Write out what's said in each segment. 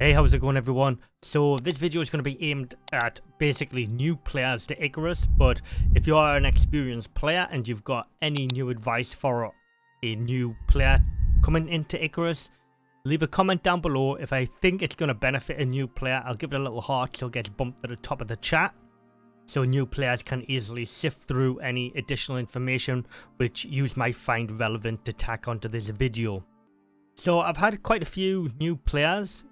Hey, how's it going everyone? So this video is going to be aimed at basically new players to ICARUS, but if you are an experienced player and you've got any new advice for a new player coming into ICARUS, leave a comment down below. If I think it's going to benefit a new player, I'll give it a little heart so it gets bumped to the top of the chat, so new players can easily sift through any additional information which you might find relevant to tack onto this video. So I've had quite a few new players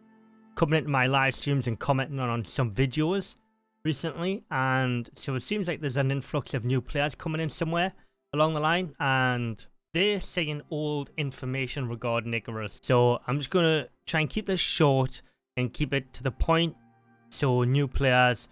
coming into my live streams and commenting on some videos recently, and so it seems like there's an influx of new players coming in somewhere along the line, and they're saying old information regarding ICARUS. So I'm just going to try and keep this short and keep it to the point so new players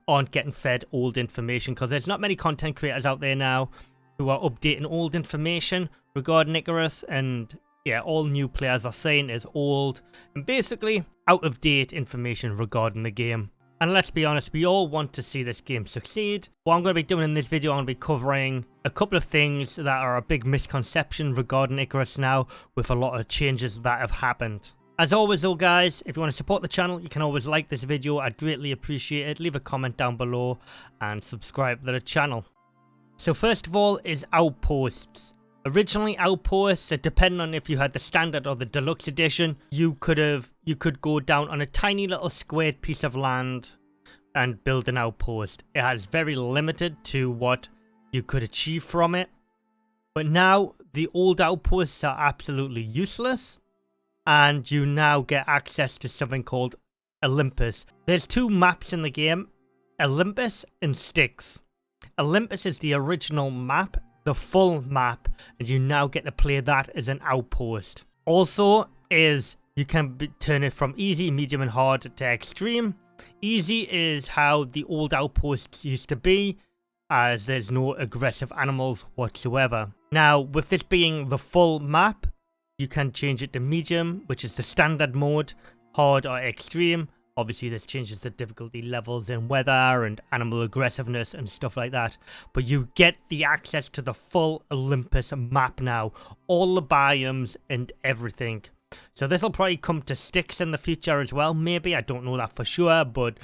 aren't getting fed old information, because there's not many content creators out there now who are updating old information regarding ICARUS, and yeah, all new players are saying is old and basically out of date information regarding the game. And let's be honest, we all want to see this game succeed. What I'm going to be doing in this video, I'm going to be covering a couple of things that are a big misconception regarding ICARUS now, with a lot of changes that have happened. As always though guys, if you want to support the channel, you can always like this video. I'd greatly appreciate it. Leave a comment down below and subscribe to the channel. So first of all is Outposts. Originally, Outposts, depending on if you had the standard or the deluxe edition, you could go down on a tiny little squared piece of land and build an outpost. It has very limited to what you could achieve from it. But now the old outposts are absolutely useless, and you now get access to something called Olympus. There's two maps in the game, Olympus and Styx. Olympus is the original map, the full map, and you now get to play that as an outpost. Also is you can turn it from easy, medium and hard to extreme. Easy is how the old outposts used to be, as there's no aggressive animals whatsoever. Now with this being the full map, you can change it to medium, which is the standard mode, hard or extreme. Obviously, this changes the difficulty levels in weather and animal aggressiveness and stuff like that. But you get the access to the full Olympus map now. All the biomes and everything. So this will probably come to Styx in the future as well. Maybe, I don't know that for sure. But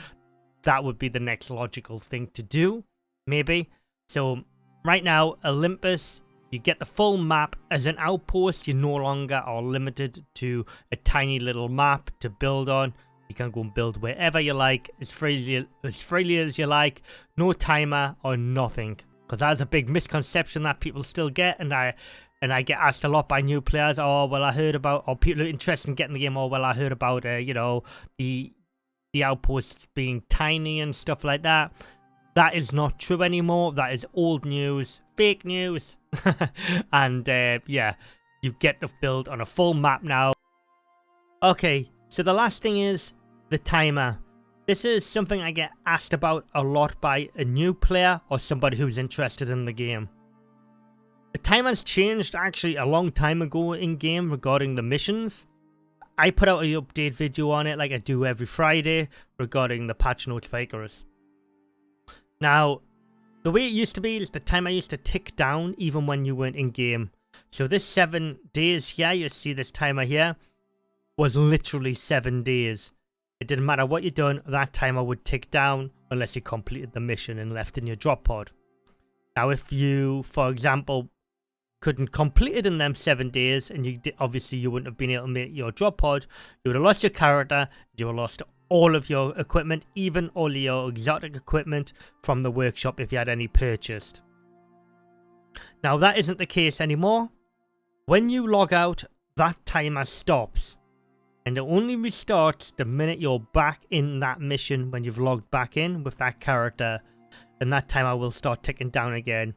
that would be the next logical thing to do. Maybe. So right now, Olympus, you get the full map as an outpost. You no longer are limited to a tiny little map to build on. You can go and build wherever you like, as freely as you like, no timer or nothing. Because that's a big misconception that people still get, and I get asked a lot by new players. Oh, well, I heard about, or people are interested in getting the game. Oh, well, I heard about, you know, the outposts being tiny and stuff like that. That is not true anymore. That is old news, fake news, and yeah, you get to build on a full map now. Okay, so the last thing is the timer. This is something I get asked about a lot by a new player or somebody who's interested in the game. The timer's changed actually a long time ago in game regarding the missions. I put out an update video on it like I do every Friday regarding the patch notes for ICARUS. Now, the way it used to be is the timer used to tick down even when you weren't in game. So this 7 days here, you see this timer here, was literally 7 days. It didn't matter what you done, that timer would tick down unless you completed the mission and left in your drop pod. Now if you, for example, couldn't complete it in them 7 days, and obviously you wouldn't have been able to make your drop pod, you would have lost your character, you would have lost all of your equipment, even all your exotic equipment from the workshop if you had any purchased. Now that isn't the case anymore. When you log out, that timer stops. And it only restarts the minute you're back in that mission, when you've logged back in with that character. And that timer will start ticking down again.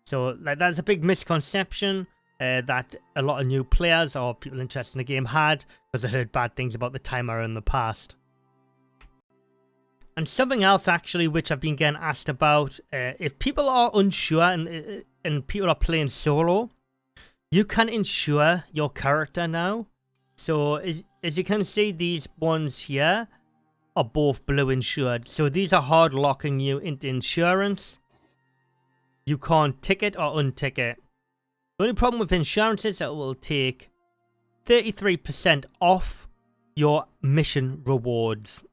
So that's a big misconception that a lot of new players or people interested in the game had, because they heard bad things about the timer in the past. And something else actually which I've been getting asked about, if people are unsure and people are playing solo, you can insure your character now. So as you can see, these ones here are both blue insured. So these are hard locking you into insurance. You can't tick it or untick it. The only problem with insurance is that it will take 33% off your mission rewards.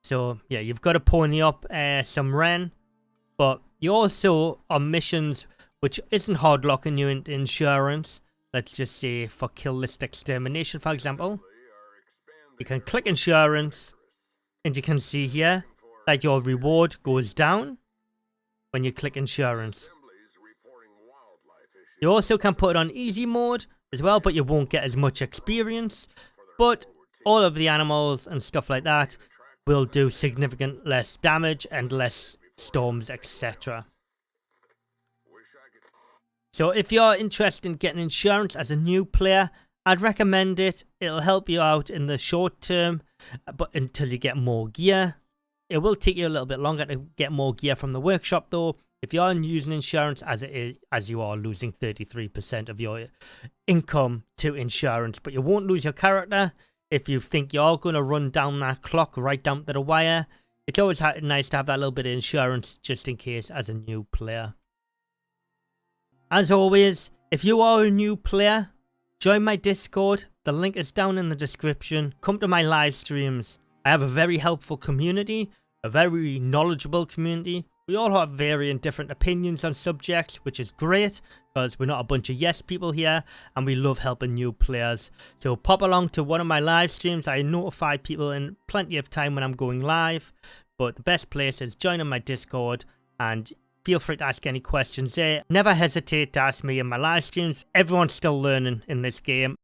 So yeah, you've got to pony up some Ren, but you also on missions which isn't hard locking you into insurance. Let's just say for kill list extermination, for example. You can click insurance, and you can see here that your reward goes down when you click insurance. You also can put it on easy mode as well, but you won't get as much experience. But all of the animals and stuff like that will do significant less damage and less storms, etc. So if you're interested in getting insurance as a new player, I'd recommend it. It'll help you out in the short term, but until you get more gear. It will take you a little bit longer to get more gear from the workshop though. If you are using insurance as you are losing 33% of your income to insurance, but you won't lose your character if you think you're going to run down that clock right down to the wire. It's always nice to have that little bit of insurance just in case as a new player. As always, if you are a new player, join my Discord. The link is down in the description. Come to my live streams. I have a very helpful community, a very knowledgeable community. We all have varying different opinions on subjects, which is great because we're not a bunch of yes people here and we love helping new players. So pop along to one of my live streams. I notify people in plenty of time when I'm going live, but the best place is joining my Discord, and feel free to ask any questions there. Never hesitate to ask me in my live streams. Everyone's still learning in this game.